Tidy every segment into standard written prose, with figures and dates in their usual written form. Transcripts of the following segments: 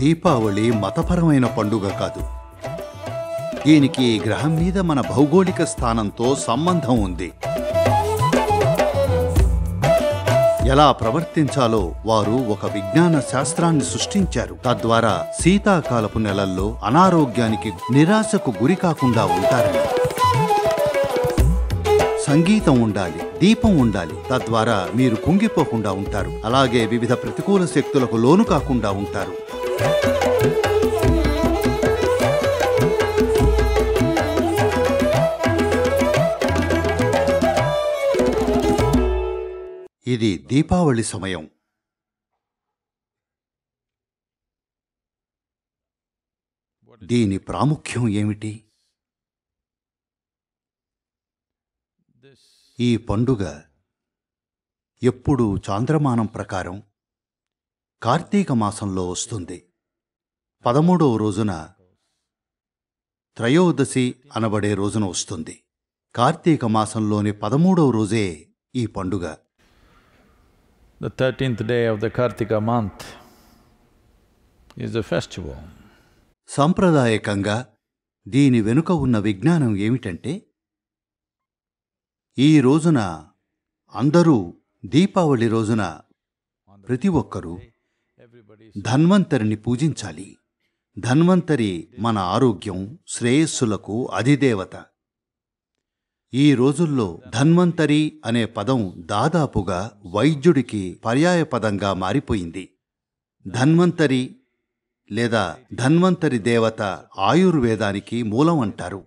దీపావళి మతపరమైన పండుగ కాదు. దీనికి ఈ గ్రహం మీద మన భౌగోళిక స్థానంతో సంబంధం ఉంది. ఎలా ప్రవర్తించాలో వారు ఒక విజ్ఞాన శాస్త్రాన్ని సృష్టించారు. తద్వారా శీతాకాలపు నెలల్లో అనారోగ్యానికి, నిరాశకు గురి కాకుండా ఉంటారని. సంగీతం ఉండాలి, దీపం ఉండాలి. తద్వారా మీరు కుంగిపోకుండా ఉంటారు. అలాగే వివిధ ప్రతికూల శక్తులకు లోను కాకుండా ఉంటారు. ఇది దీపావళి సమయం. దీని ప్రాముఖ్యం ఏమిటి? ఈ పండుగ ఎప్పుడూ చాంద్రమానం ప్రకారం కార్తీక మాసంలో వస్తుంది. 13వ రోజున, త్రయోదశి అనబడే రోజున వస్తుంది. కార్తీక మాసంలోని 13వ రోజే ఈ పండుగ. The 13th day of the Kartika month is the festival. సాంప్రదాయకంగా దీని వెనుక ఉన్న విజ్ఞానం ఏమిటంటే, ఈ రోజున అందరూ దీపావళి రోజున ప్రతి ఒక్కరూ ధన్వంతరిని పూజించాలి. ధన్వంతరి మన ఆరోగ్యం, శ్రేయస్సులకు అధిదేవత. ఈ రోజుల్లో ధన్వంతరి అనే పదం దాదాపుగా వైద్యుడికి పర్యాయపదంగా మారిపోయింది. ధన్వంతరి లేదా ధన్వంతరి దేవత ఆయుర్వేదానికి మూలం అంటారు.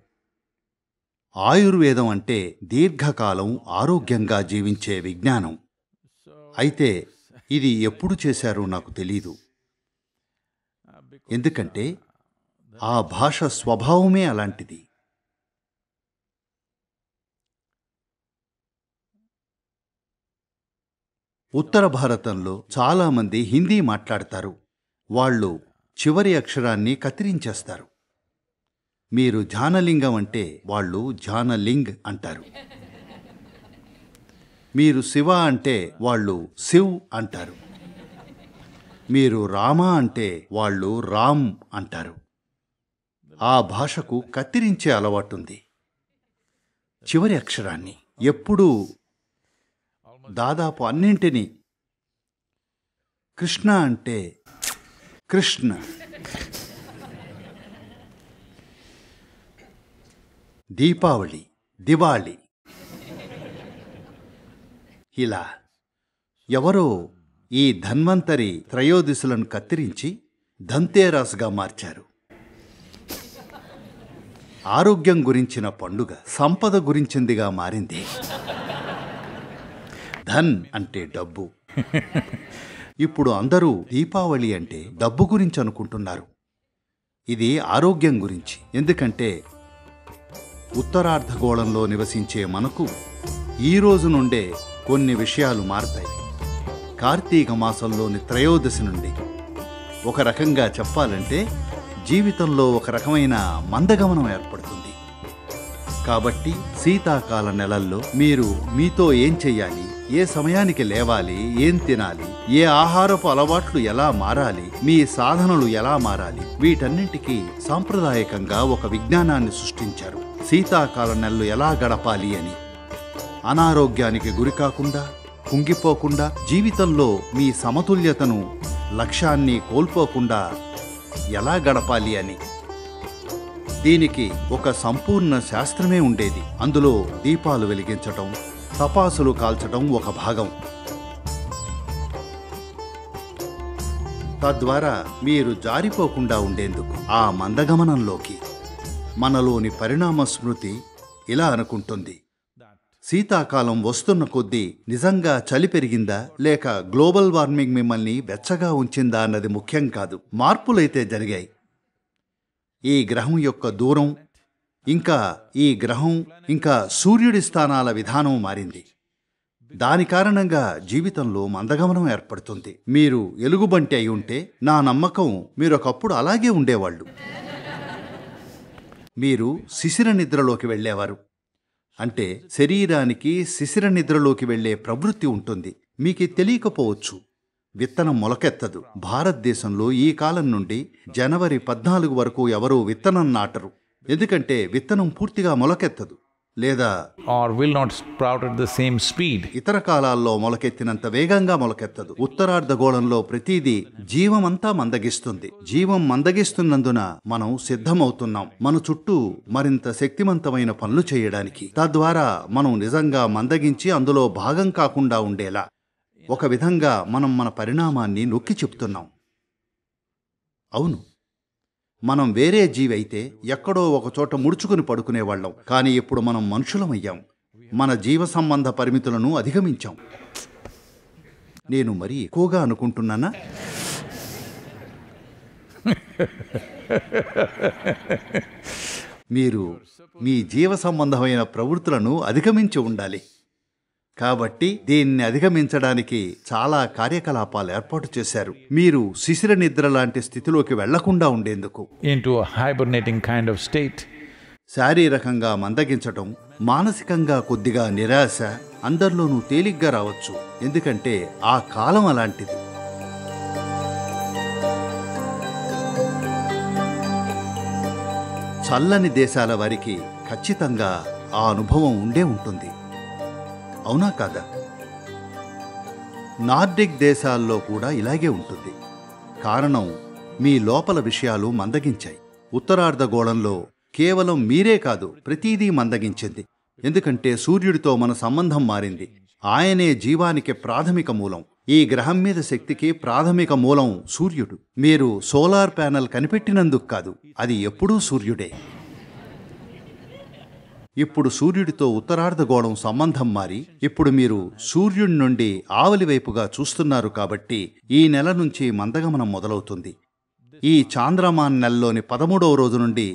ఆయుర్వేదం అంటే దీర్ఘకాలం ఆరోగ్యంగా జీవించే విజ్ఞానం. అయితే ఇది ఎప్పుడు చేశారో నాకు తెలీదు. ఎందుకంటే ఆ భాష స్వభావమే అలాంటిది. ఉత్తర భారతంలో చాలామంది హిందీ మాట్లాడతారు. వాళ్ళు చివరి అక్షరాన్ని కత్తిరించేస్తారు. మీరు ఝానలింగం అంటే వాళ్ళు ఝానలింగ్ అంటారు. మీరు శివ అంటే వాళ్ళు శివ్ అంటారు. మీరు రామ అంటే వాళ్ళు రామ్ అంటారు. ఆ భాషకు కత్తిరించే అలవాటుంది. చివరి అక్షరాన్ని ఎప్పుడూ దాదాపు అన్నింటినీ. కృష్ణ అంటే కృష్ణ. దీపావళి, దివాళి. ఇలా ఎవరో ఈ ధన్వంతరి త్రయోదశులను కత్తిరించి ధన్తేరస్గా మార్చారు. ఆరోగ్యం గురించిన పండుగ సంపద గురించిందిగా మారింది. ధన్ అంటే డబ్బు. ఇప్పుడు అందరూ దీపావళి అంటే డబ్బు గురించి అనుకుంటున్నారు. ఇది ఆరోగ్యం గురించి. ఎందుకంటే ఉత్తరార్ధగోళంలో నివసించే మనకు ఈ రోజు నుండే కొన్ని విషయాలు మారతాయి. కార్తీక మాసంలోని త్రయోదశి నుండి ఒక రకంగా చెప్పాలంటే జీవితంలో ఒక రకమైన మందగమనం ఏర్పడుతుంది. కాబట్టి శీతాకాల నెలల్లో మీరు మీతో ఏం చెయ్యాలి, ఏ సమయానికి లేవాలి, ఏం తినాలి, ఏ ఆహారపు అలవాట్లు ఎలా మారాలి, మీ సాధనలు ఎలా మారాలి, వీటన్నింటికీ సాంప్రదాయకంగా ఒక విజ్ఞానాన్ని సృష్టించారు. శీతాకాల నెలలు ఎలా గడపాలి అని. అనారోగ్యానికి గురికాకుండా, కుంగిపోకుండా, జీవితంలో మీ సమతుల్యతను, లక్ష్యాన్ని కోల్పోకుండా ఎలా గడపాలి అని. దీనికి ఒక సంపూర్ణ శాస్త్రమే ఉండేది. అందులో దీపాలు వెలిగించటం, తపాసులు కాల్చటం ఒక భాగం. తద్వారా మీరు జారిపోకుండా ఉండేందుకు ఆ మందగమనంలోకి. మనలోని పరిణామ స్మృతి ఇలా అనుకుంటుంది, శీతాకాలం వస్తున్న కొద్దీ నిజంగా చలి పెరిగిందా లేక గ్లోబల్ వార్మింగ్ మిమ్మల్ని వెచ్చగా ఉంచిందా అన్నది ముఖ్యం కాదు. మార్పులైతే జరిగాయి. ఈ గ్రహం యొక్క దూరం, ఇంకా ఈ గ్రహం ఇంకా సూర్యుడి స్థానాల విధానం మారింది. దాని కారణంగా జీవితంలో మందగమనం ఏర్పడుతుంది. మీరు ఎలుగుబంటి అయి ఉంటే నా నమ్మకం మీరొకప్పుడు అలాగే ఉండేవాళ్ళు. మీరు శిశిర నిద్రలోకి వెళ్ళేవారు. అంటే శరీరానికి శిశిర నిద్రలోకి వెళ్లే ప్రవృత్తి ఉంటుంది. మీకు తెలియకపోవచ్చు. విత్తనం మొలకెత్తదు. భారతదేశంలో ఈ కాలం నుండి జనవరి 14 వరకు ఎవరూ విత్తనం నాటరు. ఎందుకంటే విత్తనం పూర్తిగా మొలకెత్తదు, లేదా or will not sprout at the same speed. ఇతర కాలాల్లో మొలకెత్తినంత వేగంగా మొలకెత్తదు. ఉత్తరార్ధగోళంలో ప్రతిదీ జీవమంతా మందగిస్తుంది. జీవం మందగిస్తున్నందున మనం సిద్ధమవుతున్నాం మన చుట్టూ మరింత శక్తివంతమైన పనులు చేయడానికి. తద్వారా మనం నిజంగా మందగించి అందులో భాగం కాకుండా ఉండేలా ఒక విధంగా మనం మన పరిణామాన్ని నొక్కి చెప్తున్నాం. అవును, మనం వేరే జీవి అయితే ఎక్కడో ఒక చోట ముడుచుకుని పడుకునేవాళ్ళం. కానీ ఇప్పుడు మనం మనుషులమయ్యాం. మన జీవ సంబంధ పరిమితులను అధిగమించాం. నేను మరీ ఎక్కువగా అనుకుంటున్నానా? మీరు మీ జీవ సంబంధమైన ప్రవృత్తులను అధిగమించి ఉండాలి. కాబట్టి దీన్ని అధిగమించడానికి చాలా కార్యకలాపాలు ఏర్పాటు చేశారు. మీరు శిశిర నిద్ర లాంటి స్థితిలోకి వెళ్లకుండా ఉండేందుకు. Into a hibernating kind of state. శారీరకంగా మందగించటం, మానసికంగా కొద్దిగా నిరాశ అందరిలోనూ తేలిగ్గా రావచ్చు. ఎందుకంటే ఆ కాలం అలాంటిది. చల్లని దేశాల వారికి ఖచ్చితంగా ఆ అనుభవం ఉండే ఉంటుంది. అవునా కాదా? నార్డిక్ దేశాల్లో కూడా ఇలాగే ఉంటుంది. కారణం, మీ లోపల విషయాలు మందగించాయి. ఉత్తరార్ధగోళంలో కేవలం మీరే కాదు, ప్రతిదీ మందగించింది. ఎందుకంటే సూర్యుడితో మన సంబంధం మారింది. ఆయనే జీవానికి ప్రాథమిక మూలం. ఈ గ్రహం మీద శక్తికి ప్రాథమిక మూలం సూర్యుడు. మీరు సోలార్ ప్యానెల్ కనిపెట్టినందుకు కాదు, అది ఎప్పుడూ సూర్యుడే. ఇప్పుడు సూర్యుడితో ఉత్తరార్ధగోళం సంబంధం మారి ఇప్పుడు మీరు సూర్యుడి నుండి ఆవలి వైపుగా చూస్తున్నారు. కాబట్టి ఈ నెల నుంచి మందగమనం మొదలవుతుంది. ఈ చాంద్రమాన్ నెలలోని 13వ రోజు నుండి.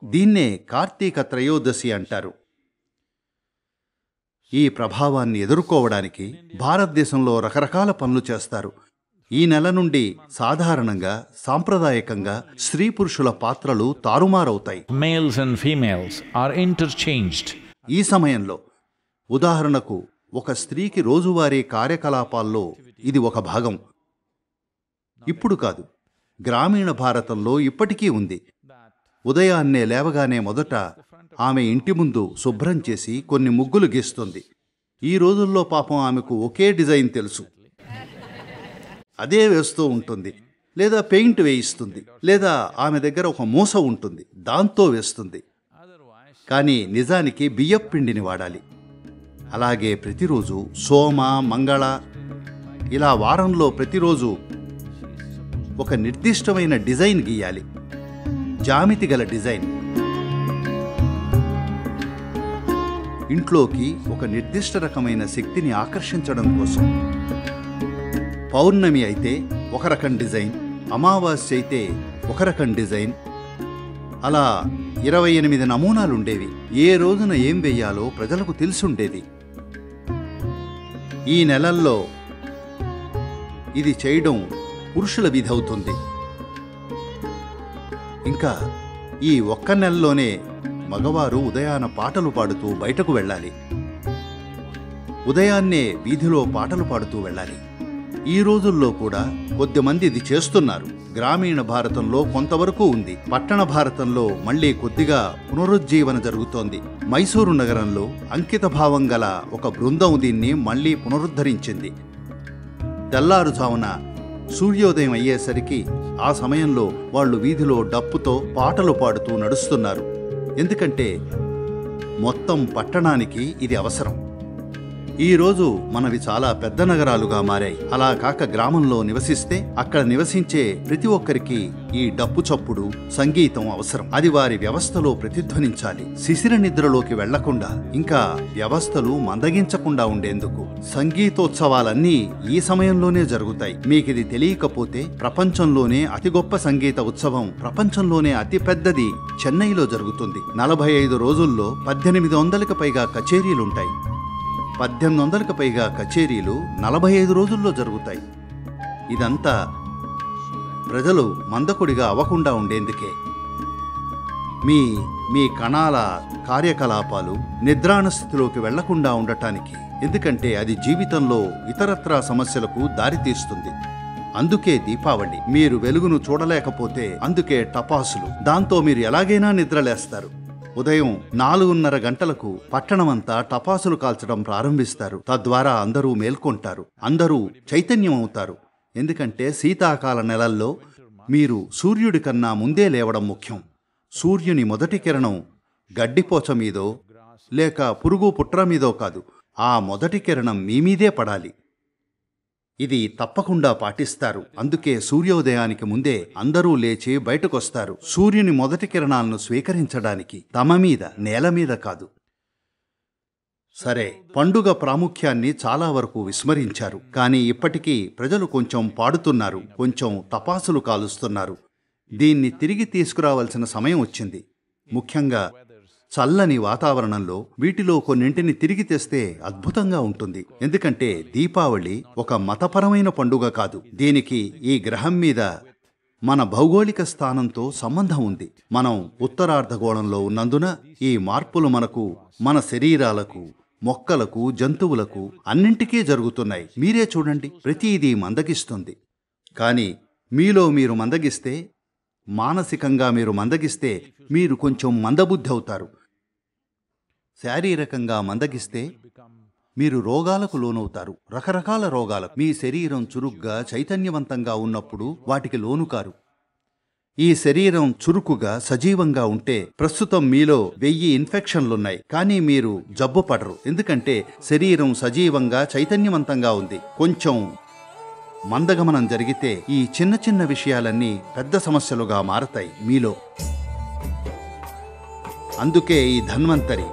దీన్నే కార్తీక త్రయోదశి అంటారు. ఈ ప్రభావాన్ని ఎదుర్కోవడానికి భారతదేశంలో రకరకాల పనులు చేస్తారు. ఈ నెల నుండి సాధారణంగా సాంప్రదాయకంగా స్త్రీ పురుషుల పాత్రలు తారుమారవుతాయి. Males and females are interchanged. ఈ సమయంలో ఉదాహరణకు ఒక స్త్రీకి రోజువారీ కార్యకలాపాల్లో ఇది ఒక భాగం. ఇప్పుడు కాదు, గ్రామీణ భారతంలో ఇప్పటికీ ఉంది. ఉదయాన్నే లేవగానే మొదట ఆమె ఇంటి ముందు శుభ్రం చేసి కొన్ని ముగ్గులు గీస్తుంది. ఈ రోజుల్లో పాపం ఆమెకు ఒకే డిజైన్ తెలుసు, అదే వేస్తూ ఉంటుంది. లేదా పెయింట్ వేయిస్తుంది, లేదా ఆమె దగ్గర ఒక మూస ఉంటుంది, దాంతో వేస్తుంది. కానీ నిజానికి బియ్యపు పిండిని వాడాలి. అలాగే ప్రతిరోజు సోమ, మంగళ, ఇలా వారంలో ప్రతిరోజు ఒక నిర్దిష్టమైన డిజైన్ గీయాలి. జామితి గల డిజైన్. ఇంట్లోకి ఒక నిర్దిష్ట రకమైన శక్తిని ఆకర్షించడం కోసం. పౌర్ణమి అయితే ఒక రకం డిజైన్, అమావాస్య అయితే ఒక రకం డిజైన్. అలా 28 నమూనాలుండేవి. ఏ రోజున ఏం వెయ్యాలో ప్రజలకు తెలుసుండేది. ఈ నెలల్లో ఇది చేయడం పురుషుల విధవుతుంది. ఇంకా ఈ ఒక్క నెలలోనే మగవారు ఉదయాన పాటలు పాడుతూ బయటకు వెళ్ళాలి. ఉదయాన్నే వీధిలో పాటలు పాడుతూ వెళ్ళాలి. ఈ రోజుల్లో కూడా కొద్దిమంది ఇది చేస్తున్నారు. గ్రామీణ భారతంలో కొంతవరకు ఉంది. పట్టణ భారతంలో మళ్లీ కొద్దిగా పునరుజ్జీవన జరుగుతోంది. మైసూరు నగరంలో అంకిత భావం గల ఒక బృందం దీన్ని మళ్లీ పునరుద్ధరించింది. తెల్లారుజామున సూర్యోదయం అయ్యేసరికి ఆ సమయంలో వాళ్ళు వీధిలో డప్పుతో పాటలు పాడుతూ నడుస్తున్నారు. ఎందుకంటే మొత్తం పట్టణానికి ఇది అవసరం. ఈరోజు మనవి చాలా పెద్ద నగరాలుగా మారాయి. అలా కాక గ్రామంలో నివసిస్తే అక్కడ నివసించే ప్రతి ఒక్కరికి ఈ డప్పు చప్పుడు, సంగీతం అవసరం. అది వారి వ్యవస్థలో ప్రతిధ్వనించాలి. శిశిర నిద్రలోకి వెళ్లకుండా, ఇంకా వ్యవస్థలు మందగించకుండా ఉండేందుకు సంగీతోత్సవాలన్నీ ఈ సమయంలోనే జరుగుతాయి. మీకిది తెలియకపోతే ప్రపంచంలోనే అతి గొప్ప సంగీత ఉత్సవం, ప్రపంచంలోనే అతి పెద్దది చెన్నైలో జరుగుతుంది. 45 రోజుల్లో 1800కి పైగా కచేరీలుంటాయి. 1800కి పైగా కచేరీలు 45 రోజుల్లో జరుగుతాయి. ఇదంతా ప్రజలు మందకొడిగా అవ్వకుండా ఉండేందుకే. మీ కణాల కార్యకలాపాలు నిద్రాణ స్థితిలోకి వెళ్లకుండా ఉండటానికి. ఎందుకంటే అది జీవితంలో ఇతరత్రా సమస్యలకు దారితీస్తుంది. అందుకే దీపావళి. మీరు వెలుగును చూడలేకపోతే అందుకే టపాసులు. దాంతో మీరు ఎలాగైనా నిద్రలేస్తారు. ఉదయం 4:30 గంటలకు పట్టణమంతా టపాసులు కాల్చడం ప్రారంభిస్తారు. తద్వారా అందరూ మేల్కొంటారు, అందరూ చైతన్యం అవుతారు. ఎందుకంటే శీతాకాల నెలల్లో మీరు సూర్యుడి కన్నా ముందే లేవడం ముఖ్యం. సూర్యుని మొదటి కిరణం గడ్డిపోచ మీదో లేక పురుగు పుట్ర మీదో కాదు, ఆ మొదటి కిరణం మీ మీదే పడాలి. ఇది తప్పకుండా పాటిస్తారు. అందుకే సూర్యోదయానికి ముందే అందరూ లేచి బయటకొస్తారు, సూర్యుని మొదటి కిరణాలను స్వీకరించడానికి, తమ మీద, నేల మీద కాదు. సరే, పండుగ ప్రాముఖ్యాన్ని చాలా వరకు విస్మరించారు. కానీ ఇప్పటికీ ప్రజలు కొంచెం పాడుతున్నారు, కొంచెం టపాసులు కాలుస్తున్నారు. దీన్ని తిరిగి తీసుకురావాల్సిన సమయం వచ్చింది. ముఖ్యంగా చల్లని వాతావరణంలో వీటిలో కొన్నింటిని తిరిగి తెస్తే అద్భుతంగా ఉంటుంది. ఎందుకంటే దీపావళి ఒక మతపరమైన పండుగ కాదు. దీనికి ఈ గ్రహం మీద మన భౌగోళిక స్థానంతో సంబంధం ఉంది. మనం ఉత్తరార్ధగోళంలో ఉన్నందున ఈ మార్పులు మనకు, మన శరీరాలకు, మొక్కలకు, జంతువులకు అన్నింటికీ జరుగుతున్నాయి. మీరే చూడండి, ప్రతిదీ మందగిస్తుంది. కానీ మీలో మీరు మందగిస్తే, మానసికంగా మీరు మందగిస్తే మీరు కొంచెం మందబుద్ధి అవుతారు. శారీరకంగా మందగిస్తే మీరు రోగాలకు లోనవుతారు, రకరకాల రోగాలకు. మీ శరీరం చురుగ్గా, చైతన్యవంతంగా ఉన్నప్పుడు వాటికి లోనుకారు. ఈ శరీరం చురుకుగా, సజీవంగా ఉంటే ప్రస్తుతం మీలో 1000 ఇన్ఫెక్షన్లున్నాయి, కానీ మీరు జబ్బు పడరు. ఎందుకంటే శరీరం సజీవంగా, చైతన్యవంతంగా ఉంది. కొంచెం మందగమనం జరిగితే ఈ చిన్న చిన్న విషయాలన్నీ పెద్ద సమస్యలుగా మారతాయి మీలో. అందుకే ఈ ధన్వంతరి,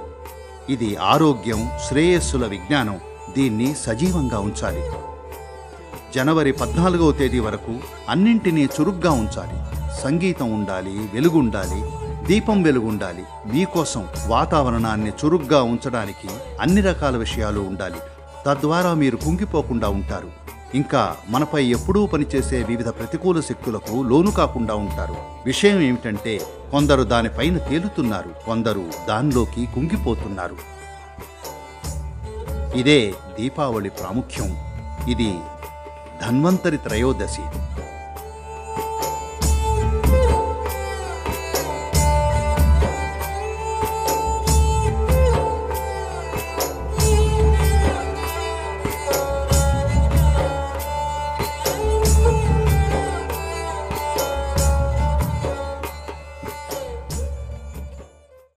ఇది ఆరోగ్యం, శ్రేయస్సుల విజ్ఞానం. దీన్ని సజీవంగా ఉంచాలి. జనవరి 14వ తేదీ వరకు అన్నింటినీ చురుగ్గా ఉంచాలి. సంగీతం ఉండాలి, వెలుగుండాలి, దీపం వెలుగుండాలి. మీకోసం వాతావరణాన్ని చురుగ్గా ఉంచడానికి అన్ని రకాల విషయాలు ఉండాలి. తద్వారా మీరు కుంగిపోకుండా ఉంటారు. ఇంకా మనపై ఎప్పుడూ పనిచేసే వివిధ ప్రతికూల శక్తులకు లోను కాకుండా ఉంటారు. విషయం ఏమిటంటే, కొందరు దానిపైన తేలుతున్నారు, కొందరు దానిలోకి కుంగిపోతున్నారు. ఇదే దీపావళి ప్రాముఖ్యం. ఇది ధన్వంతరి త్రయోదశి.